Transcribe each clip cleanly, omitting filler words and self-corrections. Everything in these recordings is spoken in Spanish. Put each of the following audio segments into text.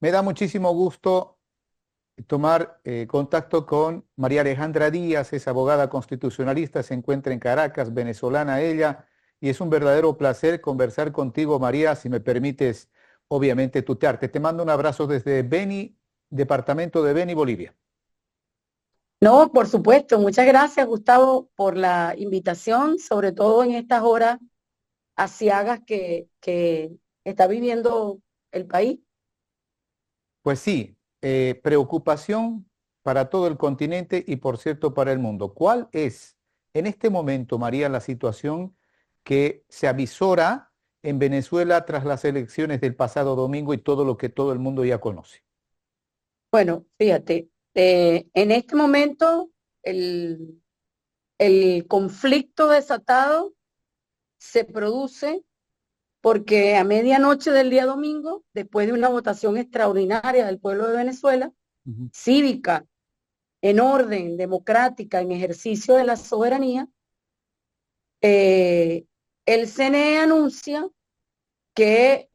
Me da muchísimo gusto tomar contacto con María Alejandra Díaz, es abogada constitucionalista, se encuentra en Caracas, venezolana ella, y es un verdadero placer conversar contigo, María, si me permites, obviamente, tutearte. Te mando un abrazo desde Beni, departamento de Beni, Bolivia. No, por supuesto. Muchas gracias, Gustavo, por la invitación, sobre todo en estas horas aciagas que está viviendo el país. Pues sí, preocupación para todo el continente y, por cierto, para el mundo. ¿Cuál es en este momento, María, la situación que se avisora en Venezuela tras las elecciones del pasado domingo y todo lo que todo el mundo ya conoce? Bueno, fíjate, en este momento el, el conflicto desatado se produce porque a medianoche del día domingo, después de una votación extraordinaria del pueblo de Venezuela, Ujú. cívica, en orden, democrática, en ejercicio de la soberanía, eh, el CNE anuncia que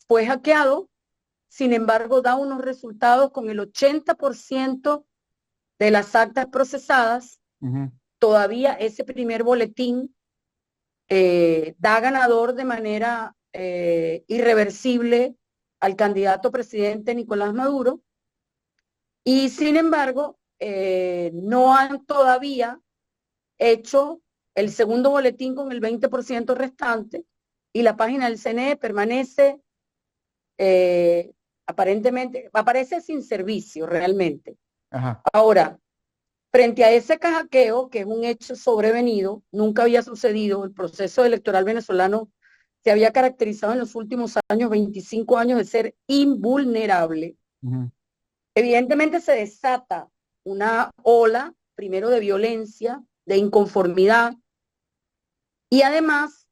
fue hackeado, sin embargo da unos resultados con el 80% de las actas procesadas. Ujú. Todavía ese primer boletín da ganador de manera irreversible al candidato presidente Nicolás Maduro, y sin embargo no han todavía hecho el segundo boletín con el 20% restante, y la página del CNE permanece eh, aparentemente, aparece sin servicio realmente. Ajá. Ahora, frente a ese hackeo, que es un hecho sobrevenido, nunca había sucedido, el proceso electoral venezolano se había caracterizado en los últimos años, 25 años, de ser invulnerable. Ujú. Evidentemente se desata una ola, primero de violencia, de inconformidad, y además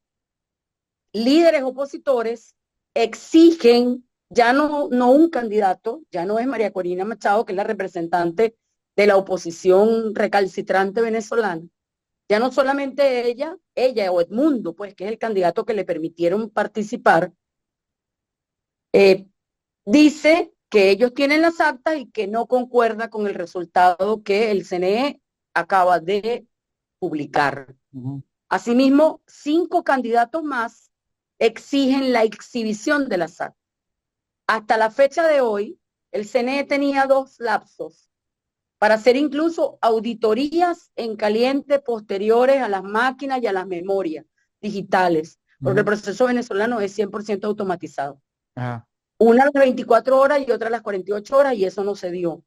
líderes opositores exigen ya no un candidato, ya no es María Corina Machado, que es la representante de la oposición recalcitrante venezolana, ya no solamente ella o Edmundo, pues que es el candidato que le permitieron participar, eh, dice que ellos tienen las actas y que no concuerda con el resultado que el CNE acaba de publicar. Ujú. Asimismo, 5 candidatos más exigen la exhibición de las actas. Hasta la fecha de hoy, el CNE tenía 2 lapsos para hacer incluso auditorías en caliente posteriores a las máquinas y a las memorias digitales, porque el Ujú. proceso venezolano es 100% automatizado. Ajá. Una a las 24 horas y otra a las 48 horas, y eso no se dio. Ujú.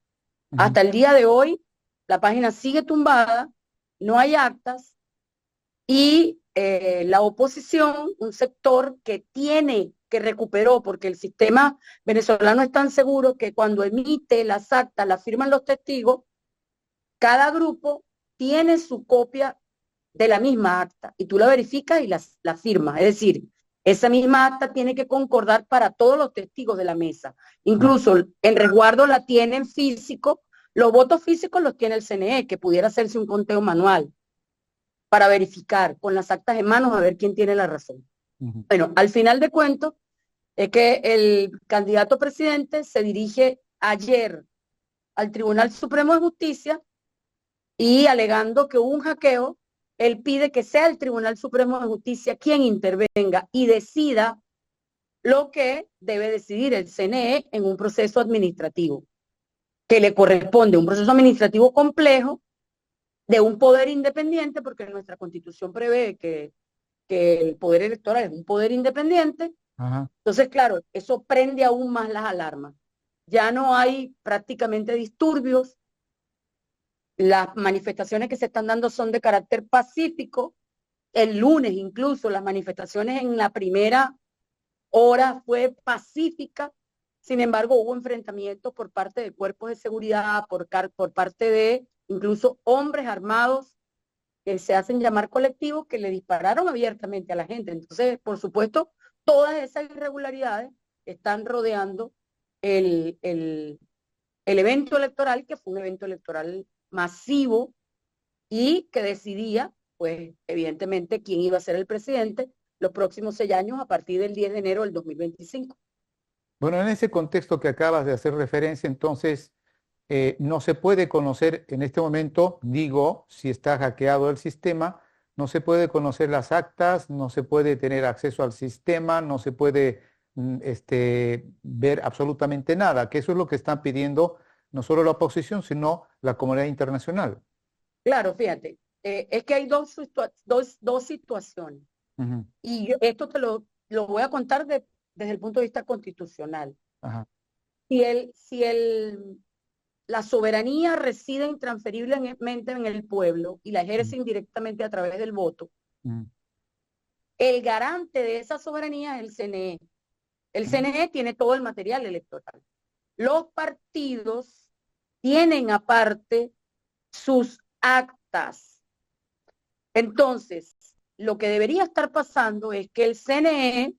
Hasta el día de hoy, la página sigue tumbada, no hay actas, y la oposición, un sector que recuperó, porque el sistema venezolano es tan seguro que cuando emite las actas, las firman los testigos, cada grupo tiene su copia de la misma acta y tú la verificas y la firmas. Es decir, esa misma acta tiene que concordar para todos los testigos de la mesa. Ajá. Incluso el resguardo la tienen físico, los votos físicos los tiene el CNE, que pudiera hacerse un conteo manual para verificar con las actas en manos a ver quién tiene la razón. Ujú. Bueno, al final de cuentos es que el candidato presidente se dirige ayer al Tribunal Supremo de Justicia y alegando que hubo un hackeo, él pide que sea el Tribunal Supremo de Justicia quien intervenga y decida lo que debe decidir el CNE en un proceso administrativo, que le corresponde un proceso administrativo complejo de un poder independiente, porque nuestra constitución prevé que el poder electoral es un poder independiente. Ajá. Entonces, claro, eso prende aún más las alarmas. Ya no hay prácticamente disturbios, las manifestaciones que se están dando son de carácter pacífico. El lunes incluso las manifestaciones en la primera hora fue pacífica, sin embargo hubo enfrentamientos por parte de cuerpos de seguridad, por parte de incluso hombres armados que se hacen llamar colectivos, que le dispararon abiertamente a la gente. Entonces, por supuesto, todas esas irregularidades están rodeando el, el, el evento electoral, que fue un evento electoral masivo y que decidía, pues, evidentemente, quién iba a ser el presidente los próximos 6 años a partir del 10 de enero del 2025. Bueno, en ese contexto que acabas de hacer referencia, entonces, no se puede conocer en este momento, digo, si está hackeado el sistema, no se puede conocer las actas, no se puede tener acceso al sistema, no se puede ver absolutamente nada, que eso es lo que están pidiendo no solo la oposición, sino la comunidad internacional. Claro, fíjate, es que hay dos situaciones. Ujú. Y esto lo voy a contar desde el punto de vista constitucional. Ajá. Si la soberanía reside intransferiblemente en el pueblo y la Ujú. ejerce indirectamente a través del voto, Ujú. el garante de esa soberanía es el CNE. El Ujú. CNE tiene todo el material electoral. Los partidos tienen aparte sus actas. Entonces, lo que debería estar pasando es que el CNE,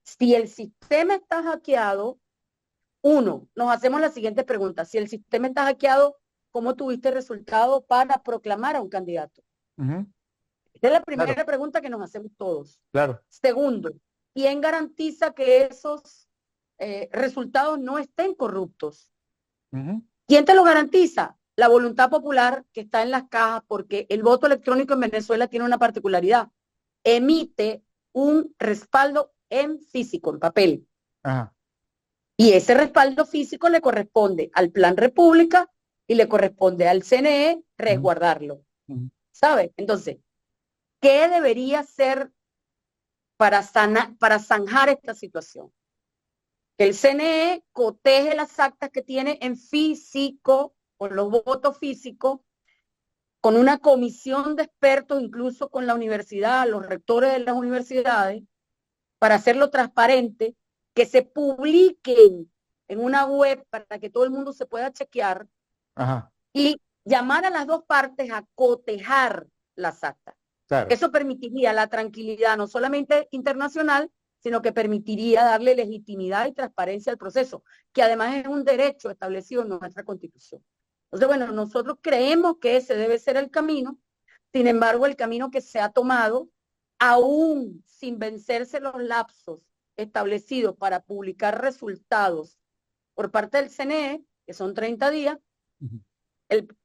si el sistema está hackeado, uno, nos hacemos la siguiente pregunta. Si el sistema está hackeado, ¿cómo tuviste resultado para proclamar a un candidato? Ujú. Esa es la Claro, primera pregunta que nos hacemos todos. claro. Segundo, ¿quién garantiza que esos resultados no estén corruptos? Ujú. ¿Quién te lo garantiza? La voluntad popular que está en las cajas, porque el voto electrónico en Venezuela tiene una particularidad. Emite un respaldo en físico, en papel. Ajá. Y ese respaldo físico le corresponde al Plan República y le corresponde al CNE Ujú. resguardarlo. Ujú. ¿Sabe? Entonces, ¿qué debería ser para zanjar esta situación? Que el CNE coteje las actas que tiene en físico, con los votos físicos, con una comisión de expertos, incluso con la universidad, los rectores de las universidades, para hacerlo transparente, que se publiquen en una web para que todo el mundo se pueda chequear Ajá. y llamar a las dos partes a cotejar las actas. Claro. Eso permitiría la tranquilidad no solamente internacional, sino que permitiría darle legitimidad y transparencia al proceso, que además es un derecho establecido en nuestra Constitución. Entonces, bueno, nosotros creemos que ese debe ser el camino. Sin embargo, el camino que se ha tomado, aún sin vencerse los lapsos establecidos para publicar resultados por parte del CNE, que son 30 días, Ujú.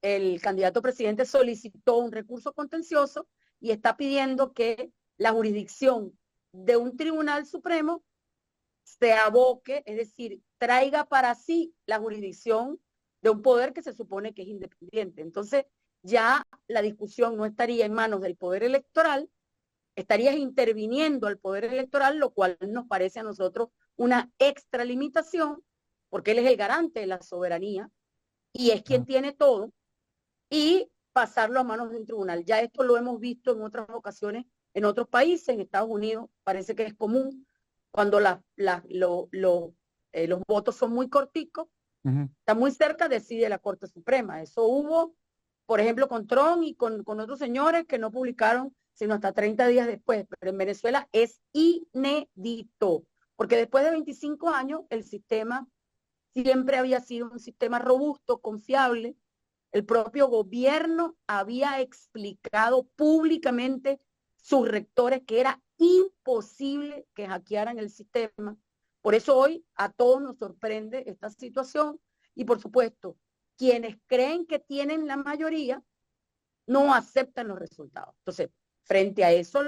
el candidato presidente solicitó un recurso contencioso y está pidiendo que la jurisdicción de un tribunal supremo se aboque, es decir, traiga para sí la jurisdicción de un poder que se supone que es independiente. Entonces, ya la discusión no estaría en manos del poder electoral, estarías interviniendo al poder electoral, lo cual nos parece a nosotros una extralimitación, porque él es el garante de la soberanía y es quien Ajá. tiene todo, y pasarlo a manos de un tribunal. Ya esto lo hemos visto en otras ocasiones en otros países, en Estados Unidos parece que es común cuando los votos son muy corticos, Ujú. está muy cerca, decide la Corte Suprema. Eso hubo, por ejemplo, con Trump y con otros señores que no publicaron sino hasta 30 días después. Pero en Venezuela es inédito, porque después de 25 años el sistema siempre había sido un sistema robusto, confiable. El propio gobierno había explicado públicamente sus rectores que era imposible que hackearan el sistema. Por eso hoy a todos nos sorprende esta situación y por supuesto, quienes creen que tienen la mayoría no aceptan los resultados. Entonces, frente a eso,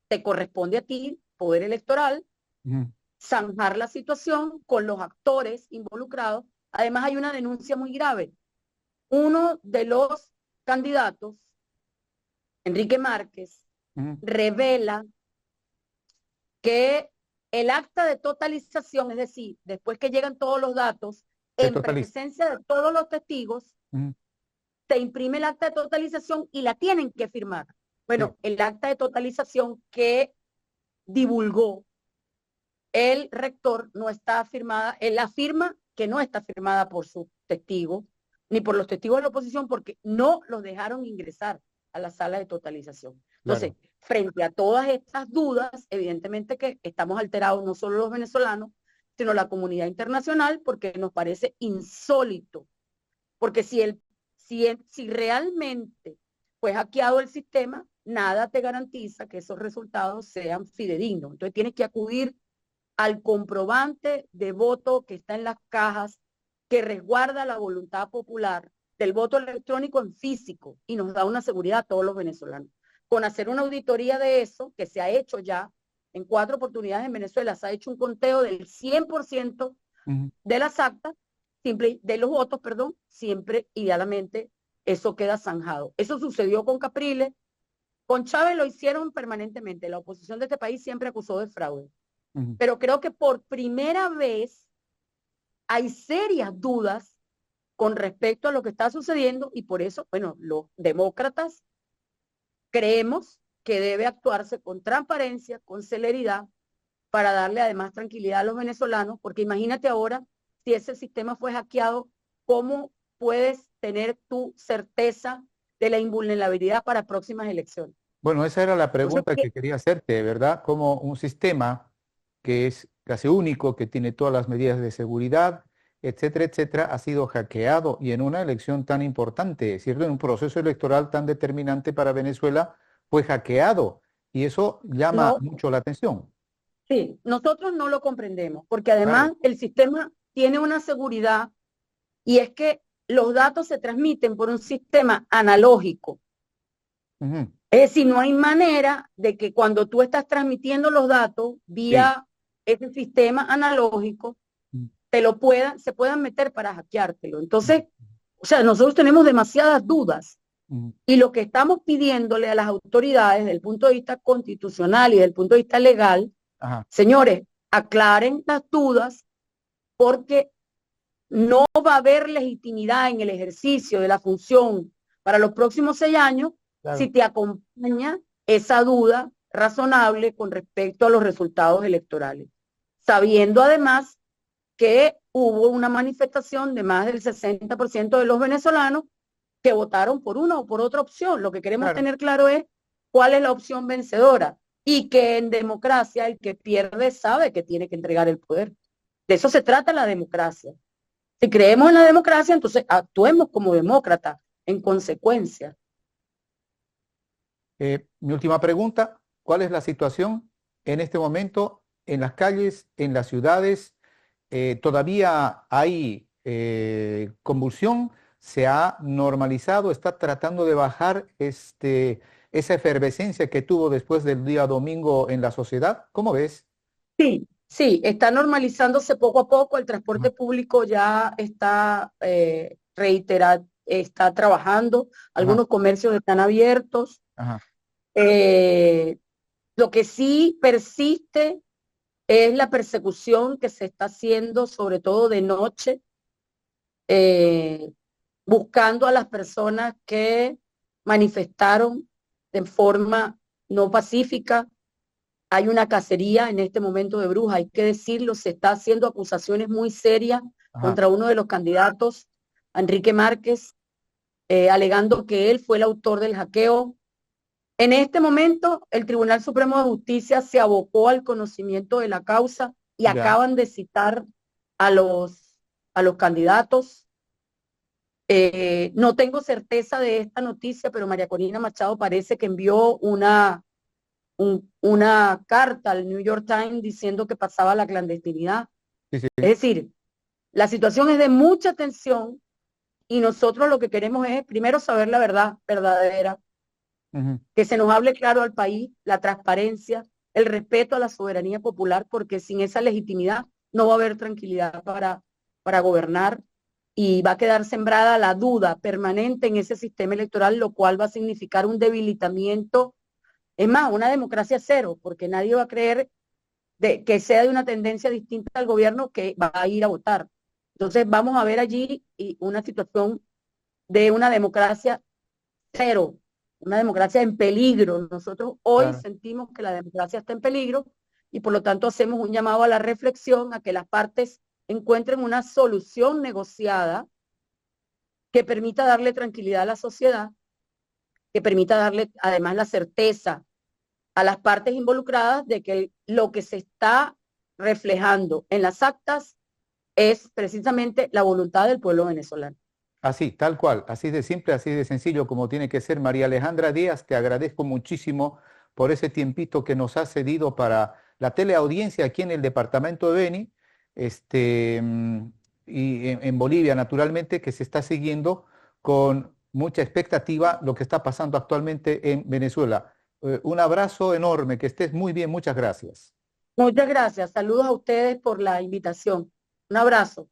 te corresponde a ti, Poder Electoral, Ujú. zanjar la situación con los actores involucrados. Además, hay una denuncia muy grave. Uno de los candidatos, Enrique Márquez, Ujú. revela que el acta de totalización, es decir, después que llegan todos los datos, Se en totaliza. presencia de todos los testigos, Ujú. se imprime el acta de totalización y la tienen que firmar. Sí. Bueno, el acta de totalización que divulgó el rector no está firmada, él afirma que no está firmada por sus testigos, ni por los testigos de la oposición, porque no los dejaron ingresar a la sala de totalización. Entonces, Claro. frente a todas estas dudas, evidentemente que estamos alterados no solo los venezolanos, sino la comunidad internacional, porque nos parece insólito. Porque si realmente fue hackeado el sistema, nada te garantiza que esos resultados sean fidedignos. Entonces tienes que acudir al comprobante de voto que está en las cajas, que resguarda la voluntad popular del voto electrónico en físico y nos da una seguridad a todos los venezolanos. Con hacer una auditoría de eso, que se ha hecho ya en 4 oportunidades en Venezuela, se ha hecho un conteo del 100% de las actas, de los votos, perdón, siempre idealmente eso queda zanjado. Eso sucedió con Capriles, con Chávez lo hicieron permanentemente, la oposición de este país siempre acusó de fraude. Pero creo que por primera vez hay serias dudas con respecto a lo que está sucediendo y por eso, bueno, los demócratas creemos que debe actuarse con transparencia, con celeridad, para darle además tranquilidad a los venezolanos, porque imagínate ahora, si ese sistema fue hackeado, ¿cómo puedes tener tu certeza de la invulnerabilidad para próximas elecciones? Bueno, esa era la Entonces, pregunta que quería hacerte, ¿verdad? Como un sistema que es casi único, que tiene todas las medidas de seguridad, etcétera, ha sido hackeado y en una elección tan importante, ¿cierto? En un proceso electoral tan determinante para Venezuela, fue hackeado y eso llama no, mucho la atención. sí, nosotros no lo comprendemos, porque además Claro. el sistema tiene una seguridad y es que los datos se transmiten por un sistema analógico. Ujú. Es decir, no hay manera de que cuando tú estás transmitiendo los datos Sí. vía ese sistema analógico, Mm. se puedan meter para hackeártelo. Entonces, o sea, nosotros tenemos demasiadas dudas Mm. y lo que estamos pidiéndole a las autoridades desde el punto de vista constitucional y desde el punto de vista legal, Ajá. señores, aclaren las dudas porque no va a haber legitimidad en el ejercicio de la función para los próximos 6 años si Claro. te acompaña esa duda razonable con respecto a los resultados electorales, sabiendo además que hubo una manifestación de más del 60% de los venezolanos que votaron por una o por otra opción. Lo que queremos Claro. tener claro es cuál es la opción vencedora y que en democracia el que pierde sabe que tiene que entregar el poder. De eso se trata la democracia. Si creemos en la democracia, entonces actuemos como demócratas en consecuencia. Mi última pregunta, ¿cuál es la situación en este momento en las calles, en las ciudades? ¿Todavía hay convulsión? ¿Se ha normalizado? ¿Está tratando de bajar esa efervescencia que tuvo después del día domingo en la sociedad? ¿Cómo ves? Sí, sí, está normalizándose poco a poco. El Ajá. transporte público ya está está trabajando. Ajá. Algunos comercios están abiertos. Ajá. Eh, lo que sí persiste es la persecución que se está haciendo, sobre todo de noche, eh, buscando a las personas que manifestaron de forma no pacífica. Hay una cacería en este momento de brujas, hay que decirlo, se está haciendo acusaciones muy serias Ajá. contra uno de los candidatos, Enrique Márquez, alegando que él fue el autor del hackeo. En este momento, el Tribunal Supremo de Justicia se abocó al conocimiento de la causa y Ya. acaban de citar a los candidatos. No tengo certeza de esta noticia, pero María Corina Machado parece que envió una carta al New York Times diciendo que pasaba la clandestinidad. Sí, sí. Es decir, la situación es de mucha tensión y nosotros lo que queremos es primero saber la verdad verdadera, Ujú. que se nos hable claro al país, la transparencia, el respeto a la soberanía popular, porque sin esa legitimidad no va a haber tranquilidad para gobernar y va a quedar sembrada la duda permanente en ese sistema electoral, lo cual va a significar un debilitamiento, es más, una democracia cero, porque nadie va a creer que sea de una tendencia distinta al gobierno que va a ir a votar. Entonces vamos a ver allí una situación de una democracia cero, una democracia en peligro. Nosotros hoy Claro. sentimos que la democracia está en peligro y por lo tanto hacemos un llamado a la reflexión, a que las partes encuentren una solución negociada que permita darle tranquilidad a la sociedad, que permita darle además la certeza a las partes involucradas de que lo que se está reflejando en las actas es precisamente la voluntad del pueblo venezolano. Así, tal cual, así de simple, así de sencillo como tiene que ser. María Alejandra Díaz, te agradezco muchísimo por ese tiempito que nos has cedido para la teleaudiencia aquí en el departamento de Beni, y en Bolivia, naturalmente, que se está siguiendo con mucha expectativa lo que está pasando actualmente en Venezuela. Un abrazo enorme, que estés muy bien, muchas gracias. Muchas gracias. Saludos a ustedes por la invitación. Un abrazo.